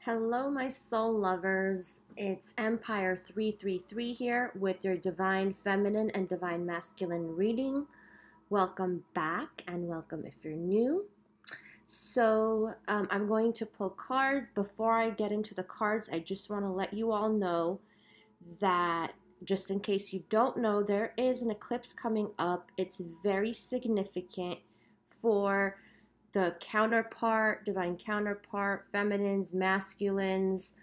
Hello, my soul lovers. It's Empire 333 here with your Divine Feminine and Divine Masculine reading. Welcome back and welcome if you're new. I'm going to pull cards. Before I get into the cards, I just want to let you all know that just in case you don't know, there is an eclipse coming up. It's very significant for the counterpart, divine counterpart, feminines, masculines,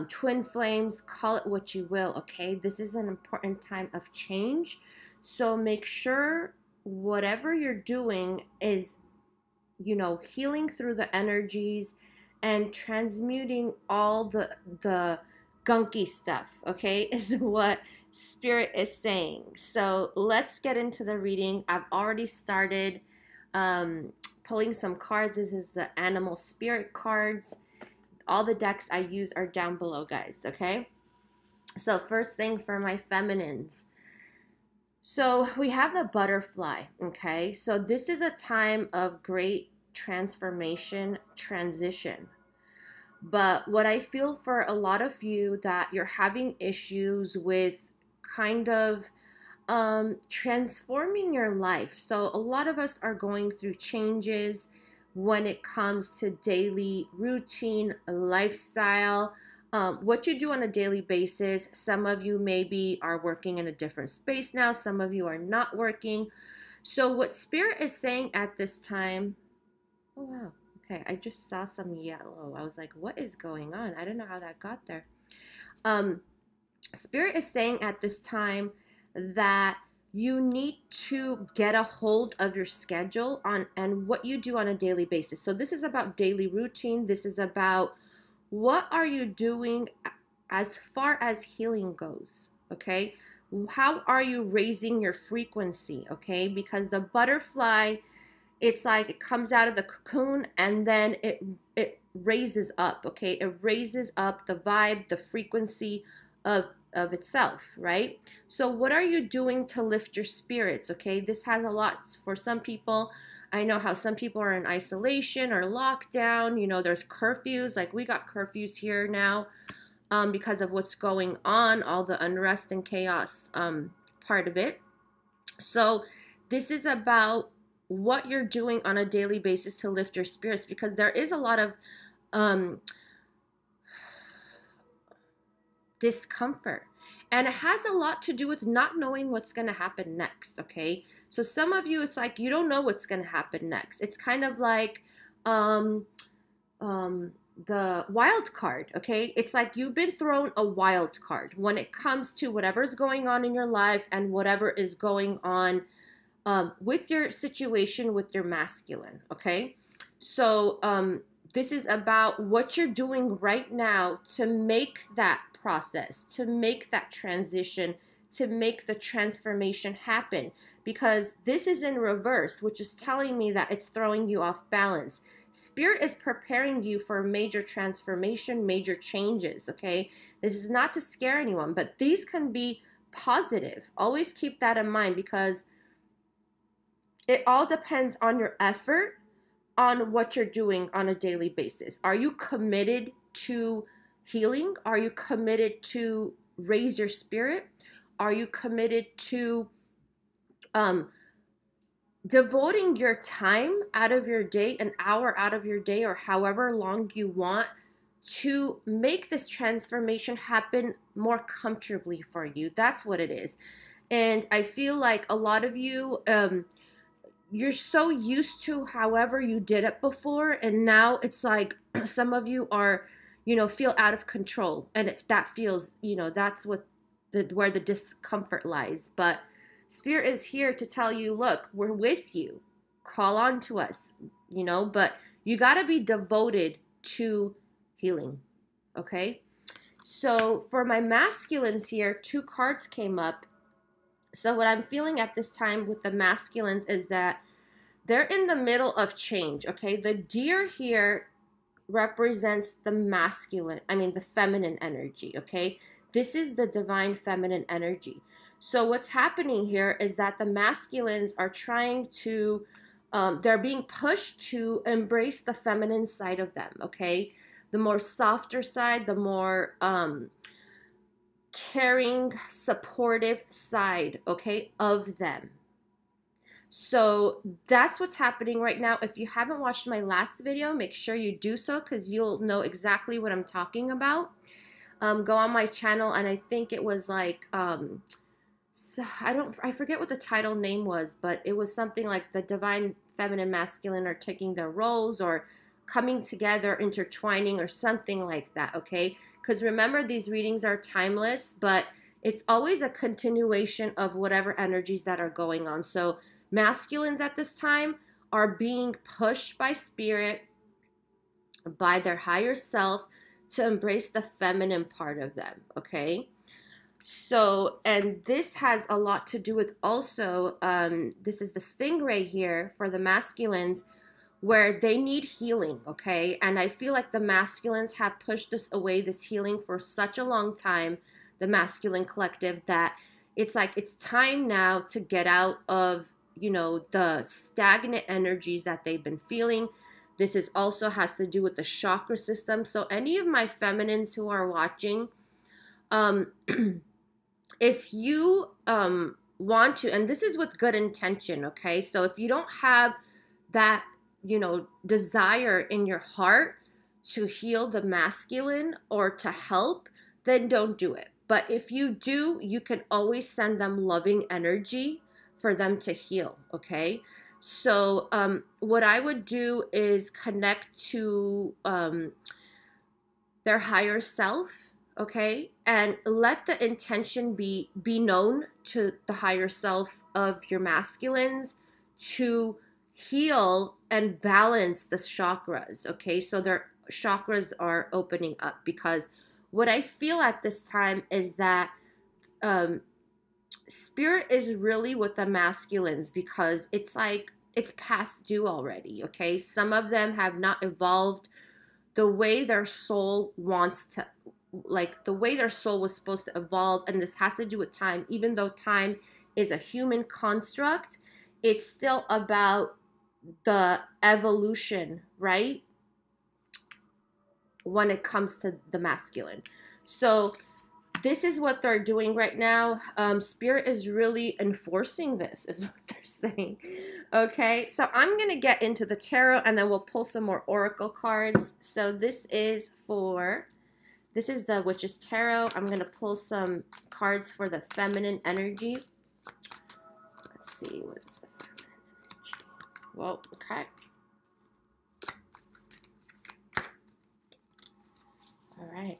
twin flames, call it what you will, okay? This is an important time of change. So make sure whatever you're doing is, healing through the energies and transmuting all the gunky stuff, okay, is what Spirit is saying. So let's get into the reading. I've already started pulling some cards. This is the animal spirit cards. All the decks I use are down below, guys, okay? So first thing for my feminines. So we have the butterfly, okay? So this is a time of great transformation, transition. But what I feel for a lot of you that you're having issues with kind of transforming your life. So a lot of us are going through changes when it comes to daily routine, lifestyle, what you do on a daily basis. Some of you maybe are working in a different space now. Some of you are not working. So what Spirit is saying at this time, oh wow, okay, I just saw some yellow. I was like, what is going on? I don't know how that got there. Spirit is saying at this time that you need to get a hold of your schedule and what you do on a daily basis. So this is about daily routine. This is about what are you doing as far as healing goes, okay? How are you raising your frequency, okay? Because the butterfly, it's like it comes out of the cocoon and then it raises up, okay? It raises up the vibe, the frequency of itself, right? So what are you doing to lift your spirits, okay? This has a lot for some people. I know how some people are in isolation or lockdown. There's curfews. Like we got curfews here now because of what's going on, all the unrest and chaos part of it. So this is about what you're doing on a daily basis to lift your spirits, because there is a lot of discomfort. And it has a lot to do with not knowing what's going to happen next, okay? So some of you, it's like you don't know what's going to happen next. It's kind of like the wild card, okay? It's like you've been thrown a wild card when it comes to whatever's going on in your life and whatever is going on with your situation, with your masculine, okay? So this is about what you're doing right now to make that process, to make that transition, to make the transformation happen, because this is in reverse, which is telling me that it's throwing you off balance. Spirit is preparing you for major transformation, major changes, okay? This is not to scare anyone, but these can be positive. Always keep that in mind, because it all depends on your effort, on what you're doing on a daily basis. Are you committed to healing? Are you committed to raise your spirit? Are you committed to devoting your time out of your day, an hour out of your day, or however long you want, to make this transformation happen more comfortably for you? That's what it is. And I feel like a lot of you, you're so used to however you did it before, and now it's like some of you are, feel out of control. And if that feels, that's what where the discomfort lies. But Spirit is here to tell you, look, we're with you. Call on to us, but you got to be devoted to healing, okay? So for my masculines here, 2 cards came up. So what I'm feeling at this time with the masculines is that they're in the middle of change, okay? The deer here represents the the feminine energy, okay? This is the divine feminine energy. So what's happening here is that the masculines are trying to, they're being pushed to embrace the feminine side of them, okay? the more softer side, the more caring, supportive side, okay, of them. So that's what's happening right now. If you haven't watched my last video, make sure you do so, because you'll know exactly what I'm talking about. Go on my channel, and I think it was like so I forget what the title name was, but it was something like the divine feminine masculine are taking their roles, or coming together, intertwining, or something like that, okay? Because remember, these readings are timeless, but it's always a continuation of whatever energies that are going on. So masculines at this time are being pushed by spirit, by their higher self, to embrace the feminine part of them, okay? So, and this has a lot to do with also, this is the stingray here for the masculines, where they need healing, okay? And I feel like the masculines have pushed this away, this healing, for such a long time, the masculine collective, that it's like it's time now to get out of, you know, the stagnant energies that they've been feeling. This is also has to do with the chakra system. So any of my feminines who are watching, if you want to, and this is with good intention, okay? So if you don't have that, you know, desire in your heart to heal the masculine or to help, then don't do it. But if you do, you can always send them loving energy for them to heal, okay? So what I would do is connect to their higher self, okay? And let the intention be known to the higher self of your masculines to heal and balance the chakras, okay? So their chakras are opening up, because what I feel at this time is that spirit is really with the masculines, because it's like it's past due already, okay? Some of them have not evolved the way their soul wants to, like the way their soul was supposed to evolve. And this has to do with time. Even though time is a human construct, it's still about the evolution, right? When it comes to the masculine. So this is what they're doing right now. Spirit is really enforcing this, is what they're saying. Okay, so I'm going to get into the tarot, and then we'll pull some more oracle cards. So this is the Witch's Tarot. I'm going to pull some cards for the feminine energy. Let's see, what is the feminine energy? Well, okay. All right.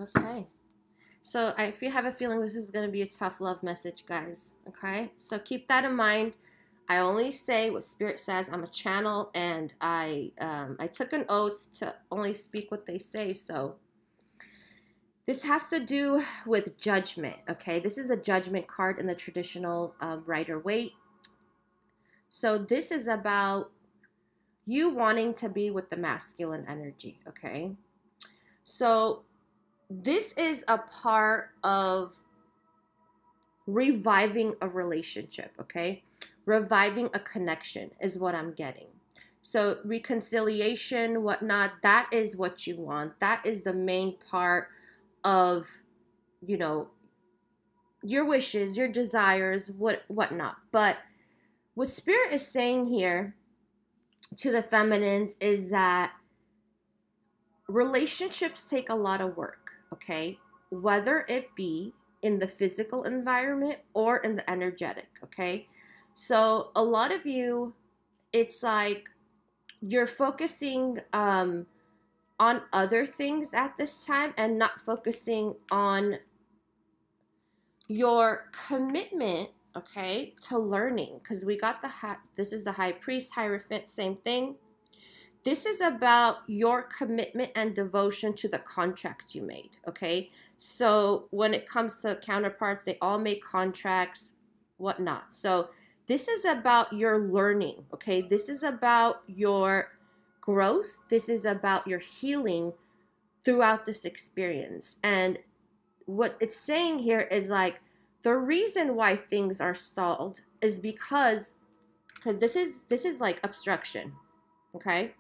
Okay. So if you have a feeling this is going to be a tough love message, guys, okay? So keep that in mind. I only say what Spirit says. I'm a channel, and I took an oath to only speak what they say. So this has to do with judgment, okay? This is a judgment card in the traditional Rider-Waite. So this is about you wanting to be with the masculine energy, okay? So this is a part of reviving a relationship, okay? Reviving a connection is what I'm getting. So reconciliation, whatnot, that is what you want. That is the main part of, you know, your wishes, your desires, whatnot. But what Spirit is saying here to the feminines is that relationships take a lot of work, okay? Whether it be in the physical environment or in the energetic, okay? So a lot of you, it's like you're focusing on other things at this time and not focusing on your commitment, okay, to learning. Because we got this is the High Priest, Hierophant, same thing. This is about your commitment and devotion to the contract you made, okay? So when it comes to counterparts, they all make contracts, whatnot. So this is about your learning, okay? This is about your growth. This is about your healing throughout this experience. And what it's saying here is like, the reason why things are stalled is because this is like obstruction, okay?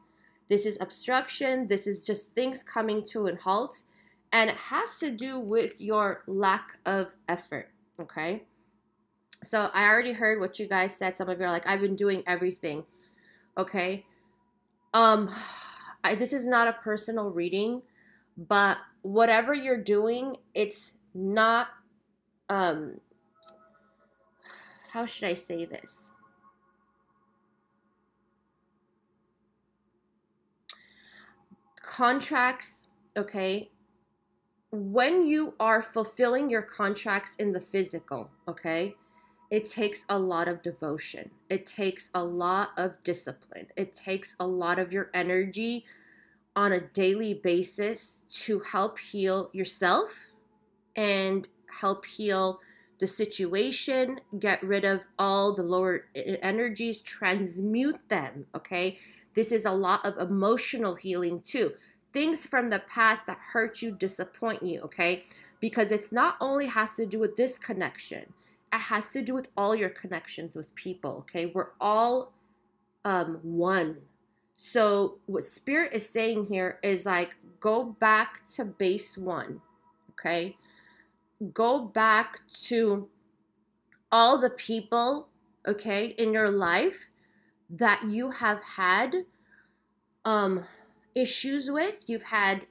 This is obstruction. This is just things coming to a halt, and it has to do with your lack of effort, okay? So I already heard what you guys said. Some of you are like, I've been doing everything, okay? This is not a personal reading, but whatever you're doing, it's not, how should I say this? Contracts, okay? When you are fulfilling your contracts in the physical, okay, it takes a lot of devotion. It takes a lot of discipline. It takes a lot of your energy on a daily basis to help heal yourself and help heal the situation, get rid of all the lower energies, transmute them, okay? This is a lot of emotional healing too. Things from the past that hurt you, disappoint you, okay? Because it's not only has to do with this connection, it has to do with all your connections with people, okay? We're all one. So what Spirit is saying here is like, go back to base one, okay? Go back to all the people, okay, in your life that you have had issues with, you've had,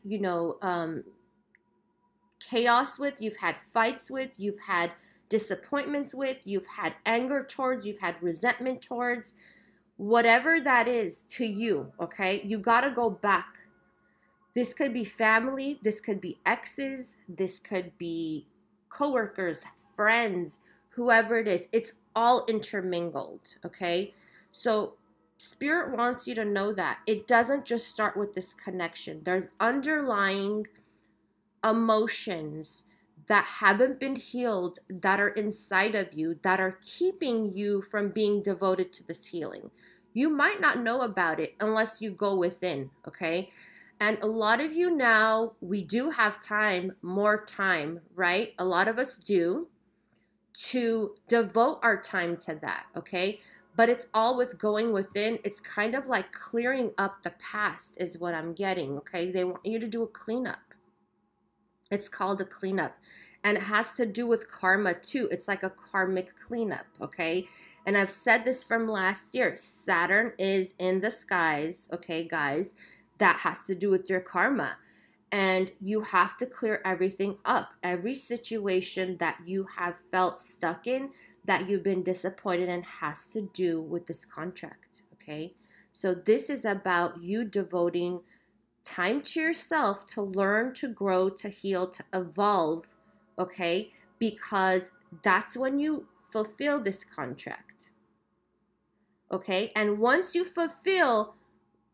chaos with, you've had fights with, you've had disappointments with, you've had anger towards, you've had resentment towards, whatever that is to you, okay? You got to go back. This could be family, this could be exes, this could be coworkers, friends, whoever it is. It's all intermingled, okay? So Spirit wants you to know that it doesn't just start with this connection. There's underlying emotions that haven't been healed, that are inside of you, that are keeping you from being devoted to this healing. You might not know about it unless you go within, okay? And a lot of you now, we do have time, more time, right? A lot of us do, to devote our time to that, okay? But it's all with going within. It's kind of like clearing up the past is what I'm getting, okay? They want you to do a cleanup. It's called a cleanup. And it has to do with karma too. It's like a karmic cleanup, okay? And I've said this from last year. Saturn is in the skies, okay, guys? That has to do with your karma. And you have to clear everything up. Every situation that you have felt stuck in, that you've been disappointed in, has to do with this contract, okay? So this is about you devoting time to yourself to learn, to grow, to heal, to evolve, okay? Because that's when you fulfill this contract, okay? And once you fulfill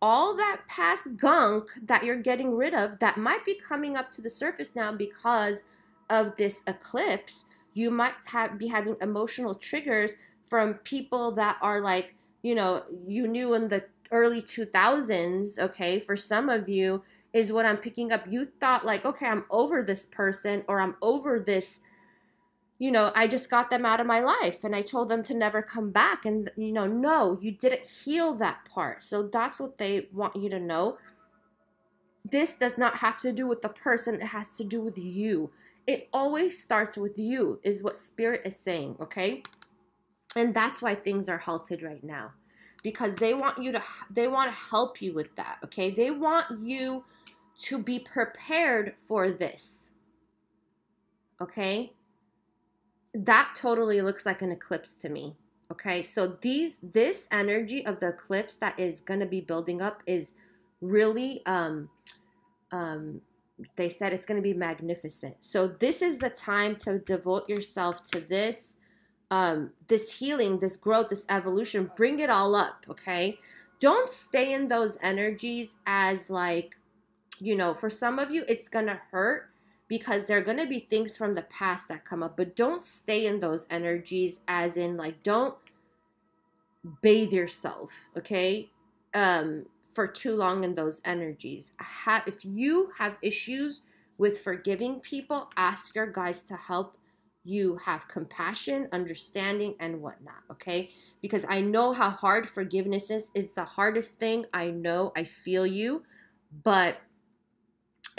all that past gunk that you're getting rid of, that might be coming up to the surface now because of this eclipse, you might be having emotional triggers from people that are like, you knew in the early 2000s, okay? For some of you is what I'm picking up. You thought like, okay, I'm over this person, or I'm over this, I just got them out of my life and I told them to never come back. And, no, you didn't heal that part. So that's what they want you to know. This does not have to do with the person. It has to do with you. It always starts with you, is what Spirit is saying, okay? And that's why things are halted right now, because they want to help you with that, okay? They want you to be prepared for this, okay? That totally looks like an eclipse to me, okay? So this energy of the eclipse that is going to be building up is really, they said it's going to be magnificent. So this is the time to devote yourself to this, this healing, this growth, this evolution. Bring it all up, okay? Don't stay in those energies as like, for some of you, it's going to hurt because there are going to be things from the past that come up, but don't stay in those energies as in like, don't bathe yourself, okay? for too long in those energies. If you have issues with forgiving people, ask your guides to help you have compassion, understanding, and whatnot, okay? Because I know how hard forgiveness is. It's the hardest thing. I know, I feel you, but,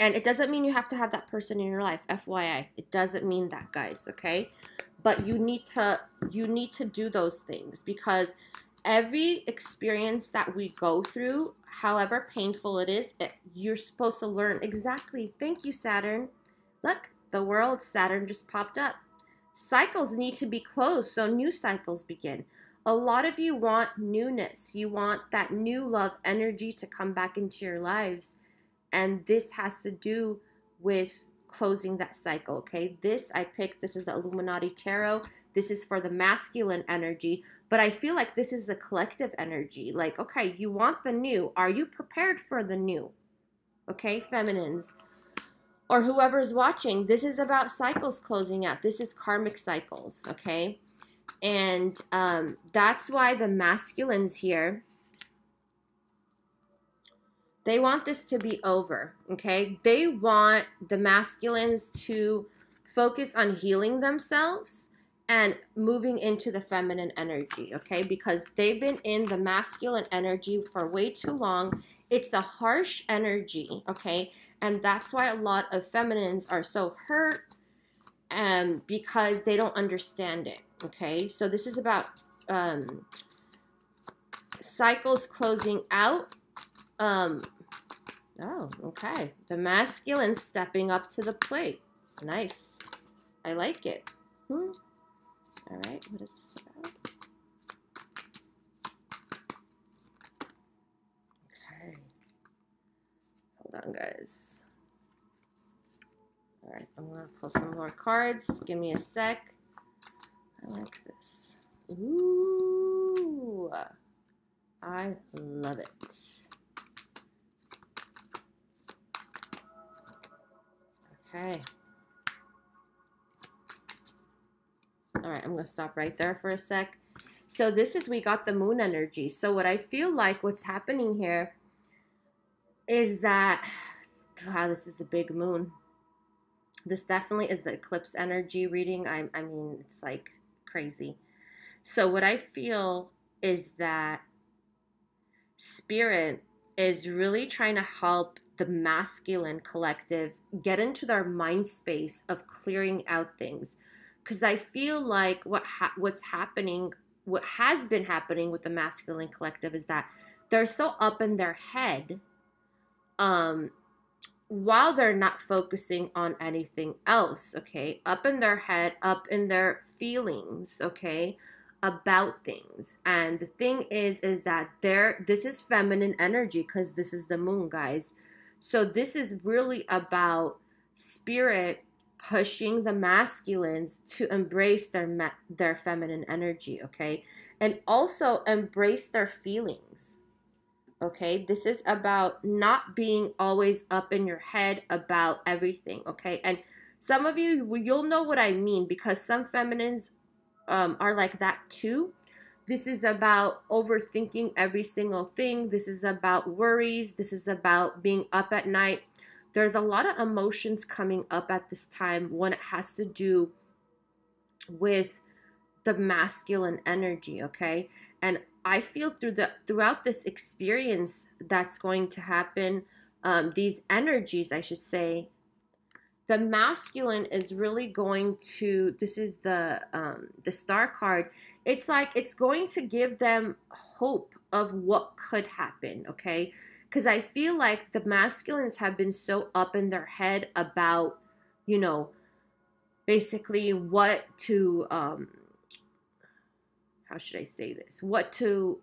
and it doesn't mean you have to have that person in your life, FYI. It doesn't mean that, guys, okay? But you need to do those things, because every experience that we go through, however painful it is, you're supposed to learn exactly. Thank you, Saturn. Look, the world, Saturn just popped up. Cycles need to be closed so new cycles begin. A lot of you want newness. You want that new love energy to come back into your lives. And this has to do with closing that cycle, okay? This I picked, this is the Illuminati Tarot. This is for the masculine energy, but I feel like this is a collective energy. Like, okay, you want the new. Are you prepared for the new? Okay, feminines, or whoever's watching, this is about cycles closing out. This is karmic cycles, okay? And that's why the masculines here, they want this to be over, okay? They want the masculines to focus on healing themselves and moving into the feminine energy, okay? Because they've been in the masculine energy for way too long. It's a harsh energy, okay? And that's why a lot of feminines are so hurt, because they don't understand it, okay? So this is about cycles closing out. Oh, okay. The masculine stepping up to the plate. Nice. I like it. All right, what is this about? Okay. Hold on, guys. All right, I'm going to pull some more cards. Give me a sec. I like this. Ooh. I love it. Okay. All right, I'm going to stop right there for a sec. So this is, we got the moon energy. So what I feel like what's happening here is that, wow, this is a big moon. This definitely is the eclipse energy reading. I mean, it's like crazy. So what I feel is that Spirit is really trying to help the masculine collective get into their mind space of clearing out things. Because I feel like what's happening, what has been happening with the masculine collective is that they're so up in their head, while they're not focusing on anything else, okay? Up in their head, up in their feelings, okay, about things. And the thing is that this is feminine energy, because this is the moon, guys. So this is really about Spirit pushing the masculines to embrace their feminine energy, okay? And also embrace their feelings, okay? This is about not being always up in your head about everything, okay? And some of you, you'll know what I mean, because some feminines are like that too. This is about overthinking every single thing. This is about worries. This is about being up at night. There's a lot of emotions coming up at this time when it has to do with the masculine energy, okay? And I feel throughout this experience that's going to happen, these energies, I should say, the masculine is really going to, this is the star card. It's like, it's going to give them hope of what could happen, okay? Because I feel like the masculines have been so up in their head about, you know, basically what to, how should I say this? What to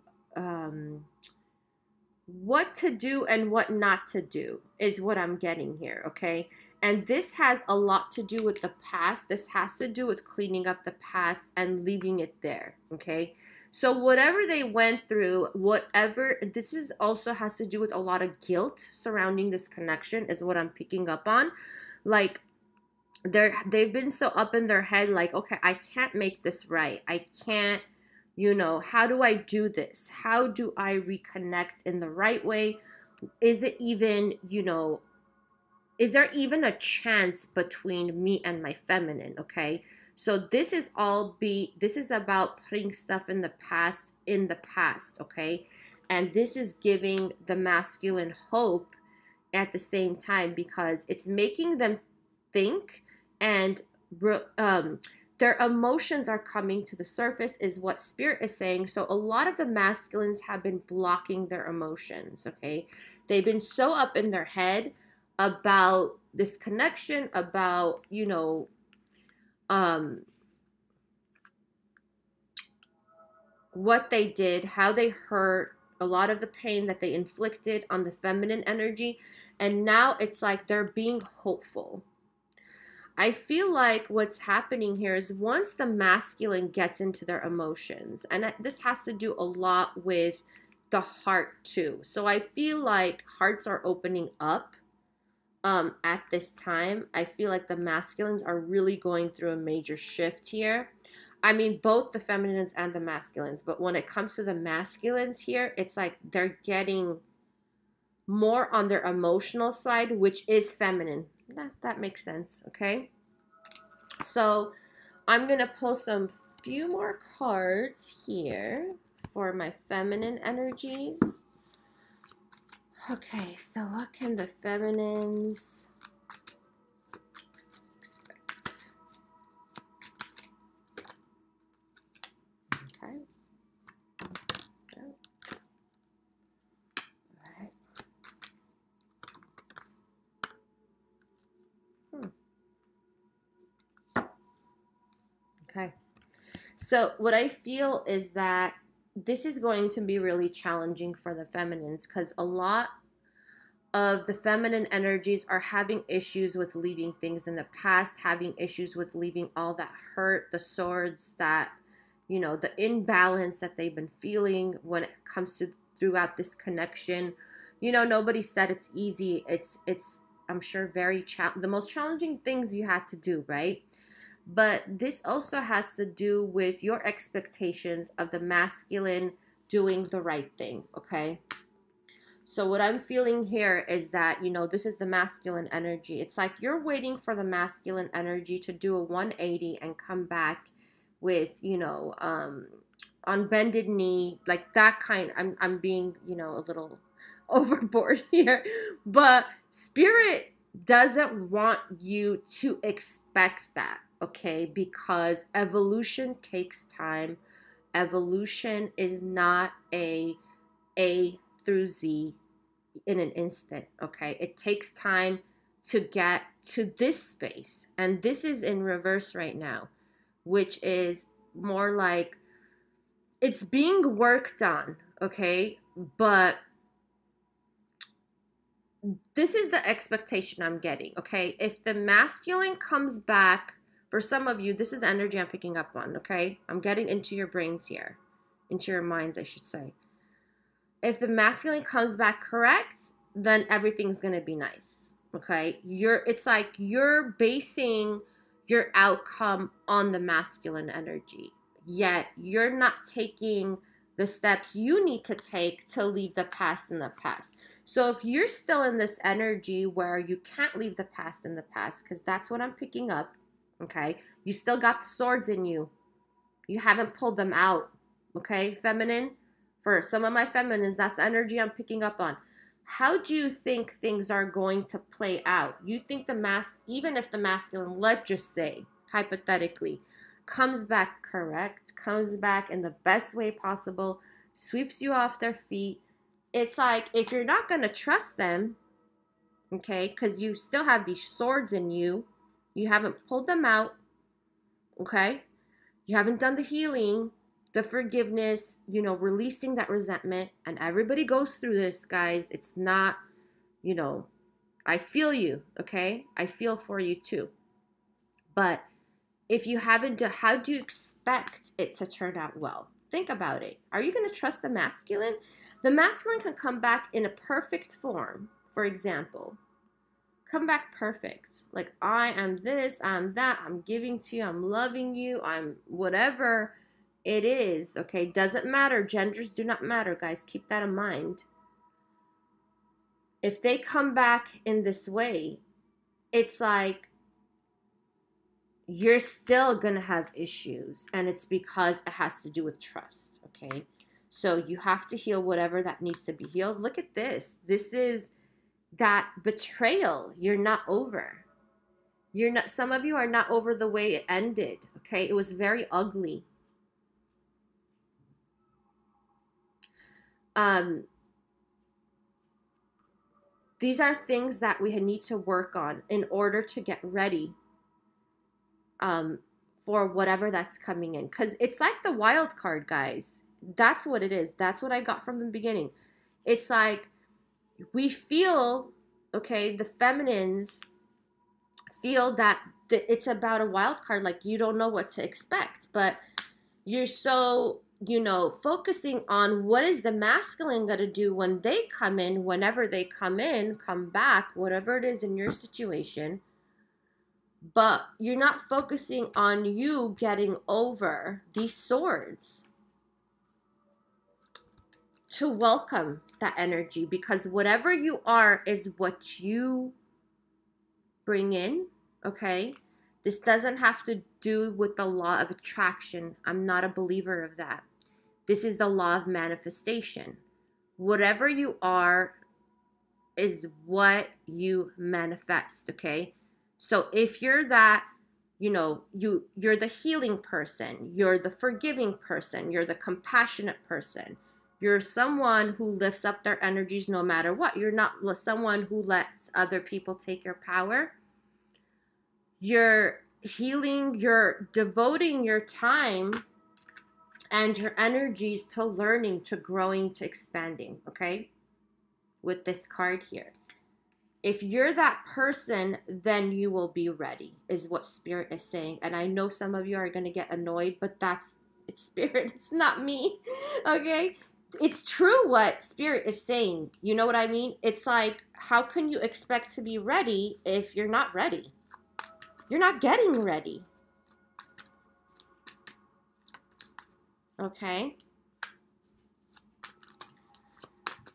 do and what not to do is what I'm getting here, okay? And this has a lot to do with the past. This has to do with cleaning up the past and leaving it there, okay? So whatever they went through, this is also has to do with a lot of guilt surrounding this connection is what I'm picking up on. Like, they've been so up in their head, like, okay, I can't make this right. I can't You know, how do I do this? How do I reconnect in the right way? Is it even, you know, is there even a chance between me and my feminine? Okay. So this is this is about putting stuff in the past, okay? And this is giving the masculine hope at the same time, because it's making them think, and their emotions are coming to the surface, is what spirit is saying. So a lot of the masculines have been blocking their emotions, okay? They've been so up in their head about this connection, about, you know, what they did, how they hurt, a lot of the pain that they inflicted on the feminine energy. And now it's like they're being hopeful. I feel like what's happening here is once the masculine gets into their emotions, and this has to do a lot with the heart too. So I feel like hearts are opening up at this time. I feel like the masculines are really going through a major shift here. I mean, both the feminines and the masculines, but when it comes to the masculines here, it's like they're getting more on their emotional side, which is feminine. That makes sense, okay? So I'm going to pull some few more cards here for my feminine energies. Okay, so what can the feminines expect? Okay. All right. Okay. So what I feel is that this is going to be really challenging for the feminines, because a lot of the feminine energies are having issues with leaving things in the past, having issues with leaving all that hurt, the swords, that, you know, the imbalance that they've been feeling when it comes to throughout this connection. You know, nobody said it's easy. It's I'm sure very the most challenging things you had to do, right? But this also has to do with your expectations of the masculine doing the right thing, okay? So what I'm feeling here is that, you know, this is the masculine energy. It's like you're waiting for the masculine energy to do a 180 and come back with, you know, on bended knee, like that kind. I'm being, you know, a little overboard here, but spirit doesn't want you to expect that, okay? Because evolution takes time. Evolution is not a through Z in an instant, okay? It takes time to get to this space. And this is in reverse right now, which is more like it's being worked on, okay? But this is the expectation I'm getting, okay? If the masculine comes back, for some of you, this is the energy I'm picking up on, okay? I'm getting into your brains here, into your minds, I should say. If the masculine comes back correct, then everything's going to be nice, okay? It's like you're basing your outcome on the masculine energy, yet you're not taking the steps you need to take to leave the past in the past. So if you're still in this energy where you can't leave the past in the past, because that's what I'm picking up, okay? You still got the swords in you. You haven't pulled them out, okay, feminine? For some of my feminines, that's the energy I'm picking up on. How do you think things are going to play out? You think even if the masculine, let's just say, hypothetically, comes back correct, comes back in the best way possible, sweeps you off their feet, it's like, if you're not going to trust them, okay, because you still have these swords in you, you haven't pulled them out, okay, you haven't done the healing, the forgiveness, you know, releasing that resentment. And everybody goes through this, guys. It's not, you know, I feel you, okay? I feel for you too. But if you haven't done, how do you expect it to turn out well? Think about it. Are you going to trust the masculine? The masculine can come back in a perfect form, for example. Come back perfect. Like, I am this, I'm that, I'm giving to you, I'm loving you, I'm whatever. It is, okay? Doesn't matter. Genders do not matter, guys. Keep that in mind. If they come back in this way, it's like you're still going to have issues. And it's because it has to do with trust, okay? So you have to heal whatever that needs to be healed. Look at this. This is that betrayal. You're not over. You're not, some of you are not over the way it ended, okay? It was very ugly. These are things that we need to work on in order to get ready for whatever that's coming in. Because it's like the wild card, guys. That's what it is. That's what I got from the beginning. It's like we feel, okay, the feminines feel that it's about a wild card. Like you don't know what to expect. But you're so, you know, focusing on what is the masculine going to do when they come in, whenever they come in, come back, whatever it is in your situation. But you're not focusing on you getting over these swords to welcome that energy, because whatever you are is what you bring in, okay? This doesn't have to do with the law of attraction. I'm not a believer of that. This is the law of manifestation. Whatever you are is what you manifest, okay? So if you're that, you know, you're the healing person, you're the forgiving person, you're the compassionate person, you're someone who lifts up their energies no matter what. You're not someone who lets other people take your power. You're healing, you're devoting your time and your energies to learning, to growing, to expanding, okay? With this card here. If you're that person, then you will be ready, is what Spirit is saying. And I know some of you are going to get annoyed, but it's Spirit. It's not me, okay? It's true what Spirit is saying. You know what I mean? It's like, how can you expect to be ready if you're not ready? You're not getting ready. Okay?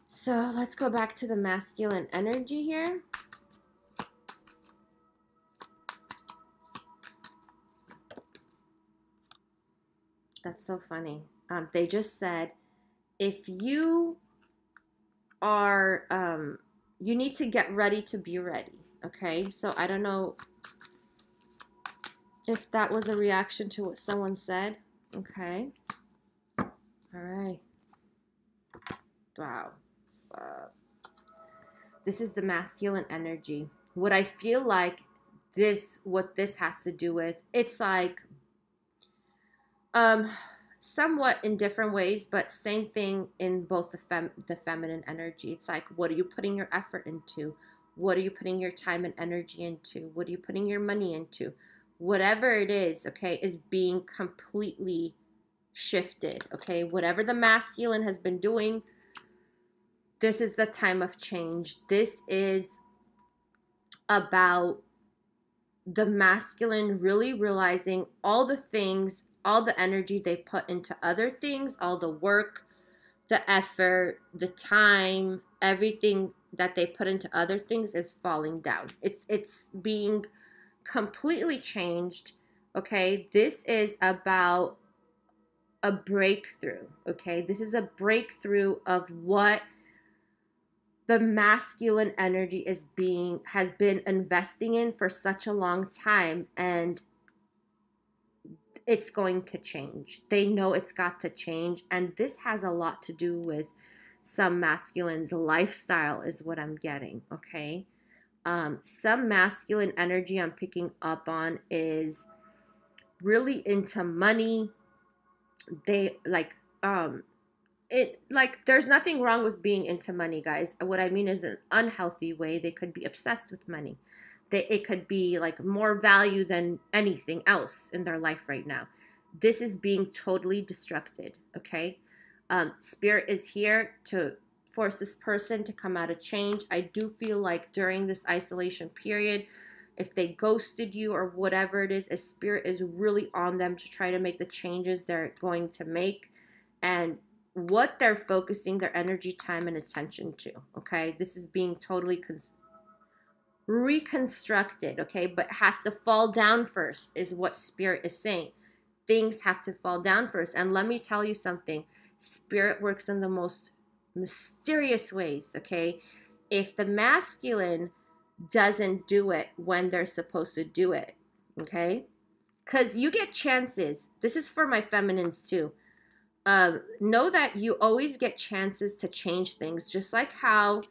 So let's go back to the masculine energy here. That's so funny. They just said, if you are, you need to get ready to be ready. Okay? So I don't know if that was a reaction to what someone said. Okay. All right. Wow. So this is the masculine energy. What I feel like what this has to do with, it's like somewhat in different ways, but same thing in both the feminine energy. It's like, what are you putting your effort into? What are you putting your time and energy into? What are you putting your money into? Whatever it is, okay, is being completely shifted, okay? Whatever the masculine has been doing, this is the time of change. This is about the masculine really realizing all the things, all the energy they put into other things, all the work, the effort, the time, everything that they put into other things is falling down. It's being completely changed, okay? This is about a breakthrough, okay? This is a breakthrough of what the masculine energy has been investing in for such a long time, and it's going to change. They know it's got to change, and this has a lot to do with some masculine's lifestyle is what I'm getting, okay? Some masculine energy I'm picking up on is really into money. They like, there's nothing wrong with being into money, guys. What I mean is an unhealthy way. They could be obsessed with money. It could be like more value than anything else in their life right now. This is being totally destructed, okay? Spirit is here to force this person to come out of change. I do feel like during this isolation period, if they ghosted you or whatever it is, a spirit is really on them to try to make the changes they're going to make and what they're focusing their energy, time, and attention to. Okay, this is being totally reconstructed, okay, but has to fall down first, is what Spirit is saying. Things have to fall down first. And let me tell you something, Spirit works in the most mysterious ways, okay? If the masculine doesn't do it when they're supposed to do it, okay? Because you get chances. This is for my feminines too. Know that you always get chances to change things, just like how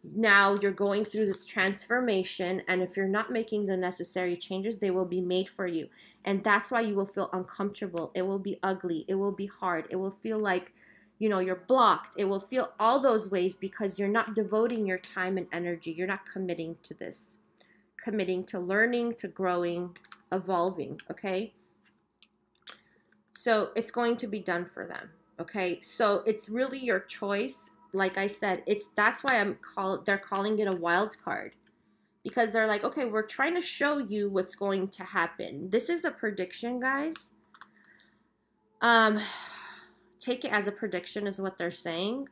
now you're going through this transformation, and if you're not making the necessary changes, they will be made for you. And that's why you will feel uncomfortable. It will be ugly. It will be hard. It will feel like, you know, you're blocked. It will feel all those ways because you're not devoting your time and energy. You're not committing to this, committing to learning, to growing, evolving, okay? So it's going to be done for them, okay? So it's really your choice. Like I said, that's why they're calling it a wild card, because they're like, okay, we're trying to show you what's going to happen. This is a prediction, guys. Take it as a prediction is what they're saying.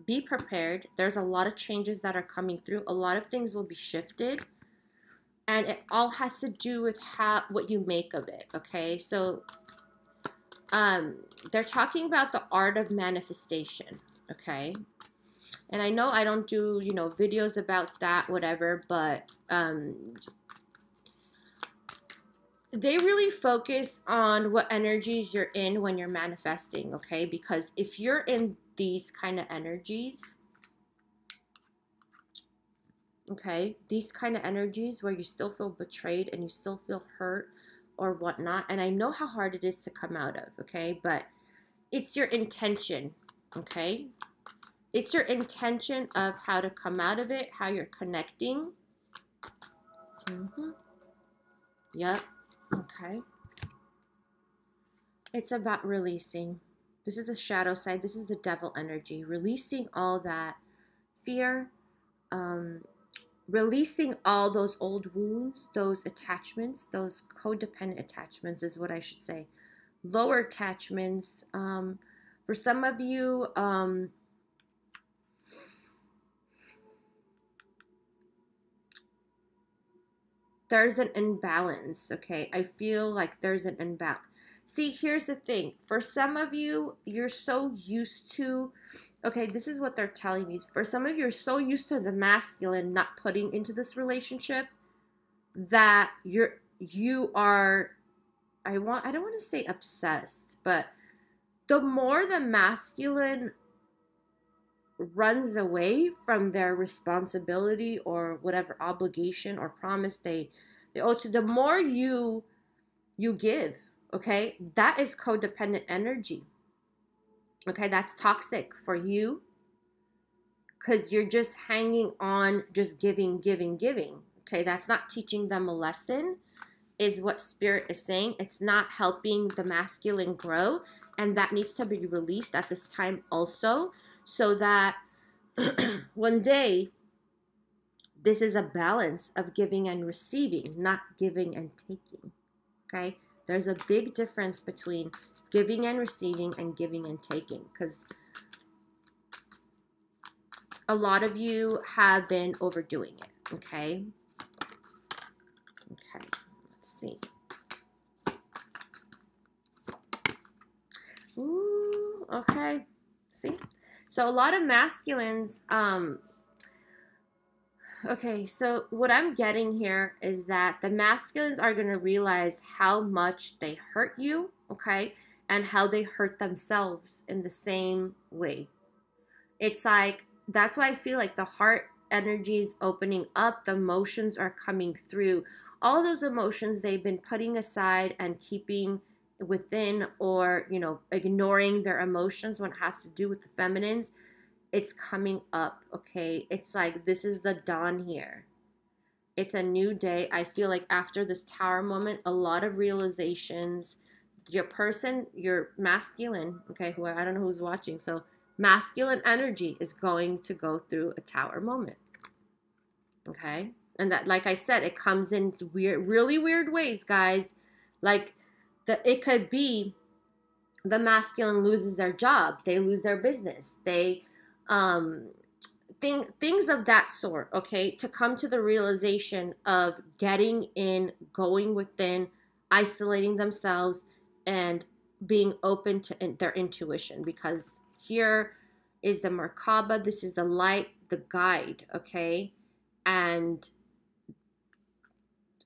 Be prepared. There's a lot of changes that are coming through. A lot of things will be shifted, and it all has to do with what you make of it, okay? So they're talking about the art of manifestation, okay? And I know I don't do, you know, videos about that, whatever, but they really focus on what energies you're in when you're manifesting, okay? Because if you're in these kind of energies, okay, these kind of energies where you still feel betrayed and you still feel hurt or whatnot, and I know how hard it is to come out of, okay? But it's your intention, okay? It's your intention of how to come out of it, how you're connecting. Yep. Okay. It's about releasing. This is the shadow side. This is the devil energy. Releasing all that fear. Releasing all those old wounds, those attachments, those codependent attachments is what I should say. Lower attachments. For some of you, there's an imbalance, okay? I feel like there's an imbalance. See, here's the thing. For some of you, you're so used to, okay, this is what they're telling me. For some of you, you're so used to the masculine not putting into this relationship that you are, I don't want to say obsessed, but the more the masculine runs away from their responsibility or whatever obligation or promise they owe to, the more you give, okay? That is codependent energy, okay? That's toxic for you because you're just hanging on, just giving, okay? That's not teaching them a lesson, is what Spirit is saying. It's not helping the masculine grow, and that needs to be released at this time also, so that one day, this is a balance of giving and receiving, not giving and taking, okay? There's a big difference between giving and receiving and giving and taking, because a lot of you have been overdoing it, okay? Okay, let's see. Ooh, okay, see? So a lot of masculines, okay, so what I'm getting here is that the masculines are going to realize how much they hurt you, okay, and how they hurt themselves in the same way. It's like, that's why I feel like the heart energy is opening up, the emotions are coming through. All those emotions they've been putting aside and keeping within, or, you know, ignoring their emotions when it has to do with the feminines, it's coming up, okay? It's like, this is the dawn here. It's a new day. I feel like after this Tower moment, a lot of realizations. Your person, your masculine, okay, who I don't know who's watching, so masculine energy is going to go through a Tower moment, okay? And that, like I said, it comes in weird, really weird ways, guys. Like it could be the masculine loses their job, they lose their business, they things of that sort, okay? To come to the realization of getting in, going within, isolating themselves, and being open to their intuition, because here is the Merkaba, this is the light, the guide, okay? And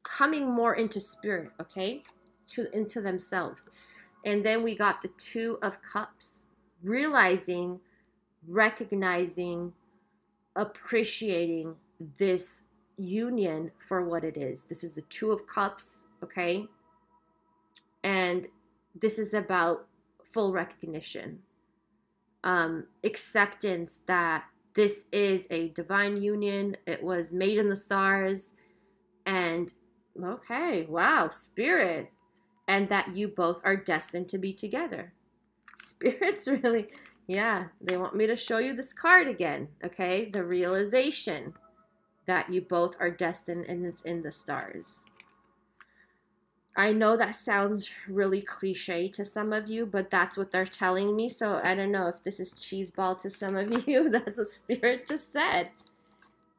coming more into spirit, okay? Into themselves. And then we got the Two of Cups, realizing, recognizing, appreciating this union for what it is. This is the Two of Cups, okay? And this is about full recognition, acceptance that this is a divine union. It was made in the stars. And okay, wow, spirit. And that you both are destined to be together. Spirit's really, yeah, they want me to show you this card again, okay? The realization that you both are destined, and it's in the stars. I know that sounds really cliche to some of you, but that's what they're telling me. So I don't know if this is cheeseball to some of you. That's what Spirit just said.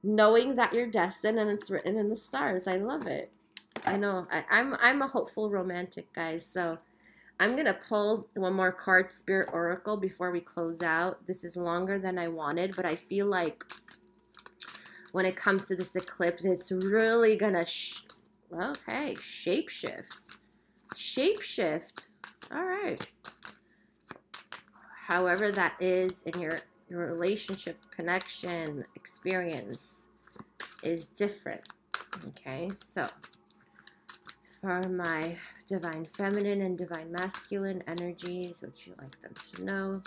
Knowing that you're destined and it's written in the stars. I love it. I know. I'm a hopeful romantic, guys. So I'm going to pull one more card, Spirit Oracle, before we close out. This is longer than I wanted, but I feel like when it comes to this eclipse, it's really going to... okay, shapeshift. Shapeshift. All right. However that is in your relationship, connection, experience is different. Okay, so for my divine feminine and divine masculine energies, would you like them to know?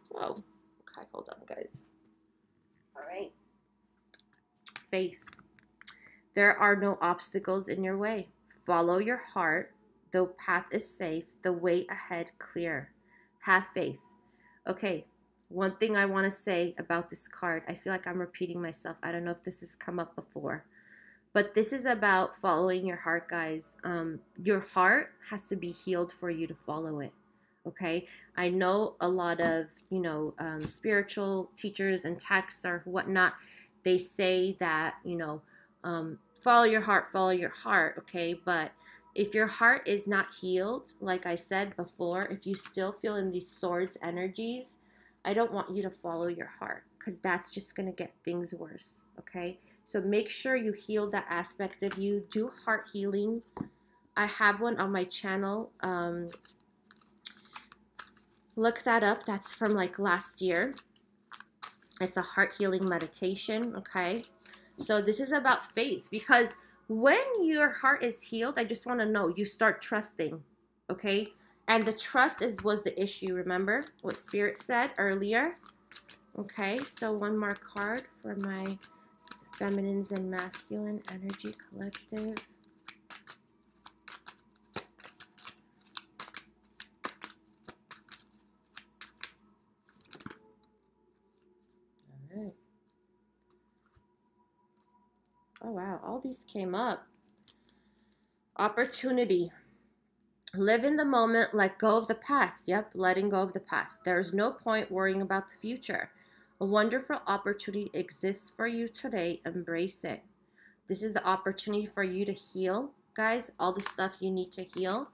Whoa. Okay, hold on, guys. All right. Faith. There are no obstacles in your way. Follow your heart. The path is safe. The way ahead clear. Have faith. Okay, one thing I want to say about this card, I feel like I'm repeating myself. I don't know if this has come up before. But this is about following your heart, guys. Your heart has to be healed for you to follow it. Okay? I know a lot of, spiritual teachers and texts or whatnot, they say that, follow your heart, okay? But if your heart is not healed, like I said before, if you still feel in these swords energies, I don't want you to follow your heart, because that's just going to get things worse, okay? So make sure you heal that aspect of you. Do heart healing. I have one on my channel. Look that up. That's from like last year. It's a heart healing meditation, okay? So this is about faith, because when your heart is healed, I just want to know, you start trusting, okay? And the trust was the issue, remember what Spirit said earlier? Okay, so one more card for my feminines and masculine energy collective. All right. Oh, wow, all these came up. Opportunity. Live in the moment, let go of the past. Yep, letting go of the past. There is no point worrying about the future. A wonderful opportunity exists for you today. Embrace it. This is the opportunity for you to heal, guys. All the stuff you need to heal.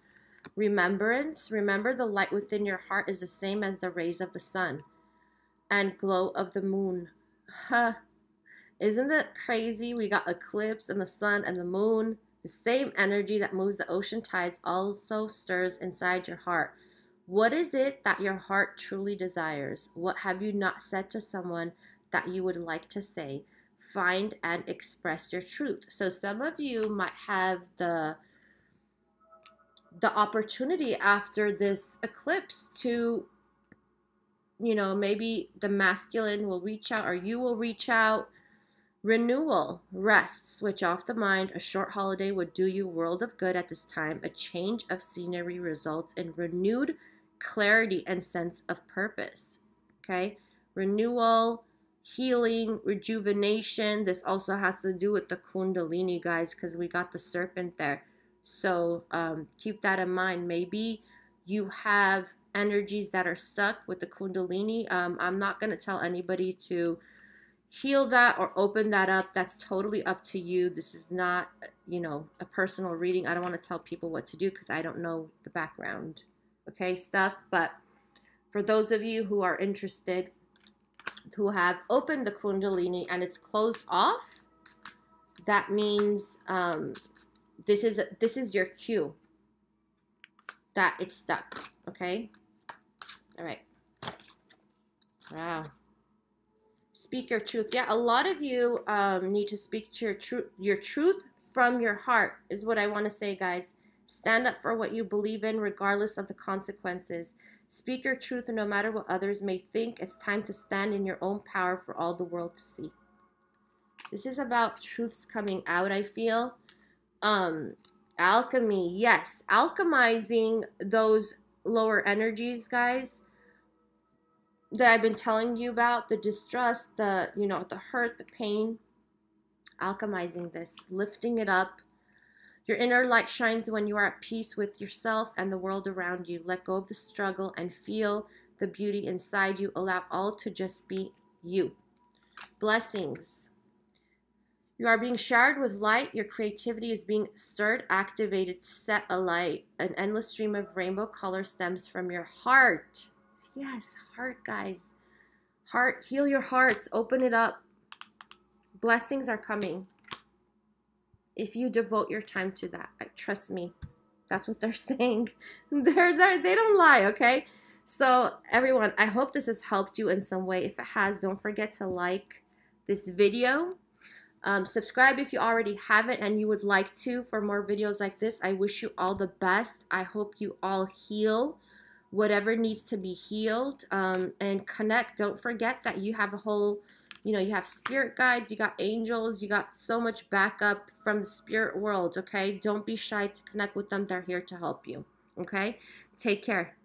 Remembrance. Remember, the light within your heart is the same as the rays of the sun and glow of the moon. Huh. Isn't it crazy? We got eclipse and the sun and the moon. The same energy that moves the ocean tides also stirs inside your heart. What is it that your heart truly desires? What have you not said to someone that you would like to say? Find and express your truth. So some of you might have the opportunity after this eclipse to, maybe the masculine will reach out or you will reach out. Renewal, rest, switch off the mind. A short holiday would do you a world of good at this time. A change of scenery results in renewed clarity and sense of purpose. Okay? Renewal, healing, rejuvenation. This also has to do with the Kundalini, guys, because we got the serpent there. So keep that in mind. Maybe you have energies that are stuck with the Kundalini. I'm not going to tell anybody to heal that or open that up. That's totally up to you. This is not, you know, a personal reading. I don't want to tell people what to do because I don't know the background, okay, stuff. But for those of you who are interested, who have opened the Kundalini and it's closed off, that means this is your cue that it's stuck, okay? All right. Wow. Speak your truth. Yeah, a lot of you need to speak to your truth from your heart is what I want to say, guys. Stand up for what you believe in regardless of the consequences. Speak your truth no matter what others may think. It's time to stand in your own power for all the world to see. This is about truths coming out, I feel. Alchemy, yes. Alchemizing those lower energies, guys, that I've been telling you about, the distrust, the, you know, the hurt, the pain. Alchemizing this, lifting it up. Your inner light shines when you are at peace with yourself and the world around you. Let go of the struggle and feel the beauty inside you. Allow all to just be you. Blessings. You are being showered with light. Your creativity is being stirred, activated, set alight. An endless stream of rainbow color stems from your heart. Yes, heart, guys. Heart, heal your hearts. Open it up. Blessings are coming if you devote your time to that. Trust me, that's what they're saying. They don't lie, okay? So everyone, I hope this has helped you in some way. If it has, don't forget to like this video. Subscribe if you already haven't and you would like to for more videos like this. I wish you all the best. I hope you all heal whatever needs to be healed, and connect. Don't forget that you have a whole, you know, you have spirit guides, you got angels, you got so much backup from the spirit world, okay? Don't be shy to connect with them. They're here to help you, okay? Take care.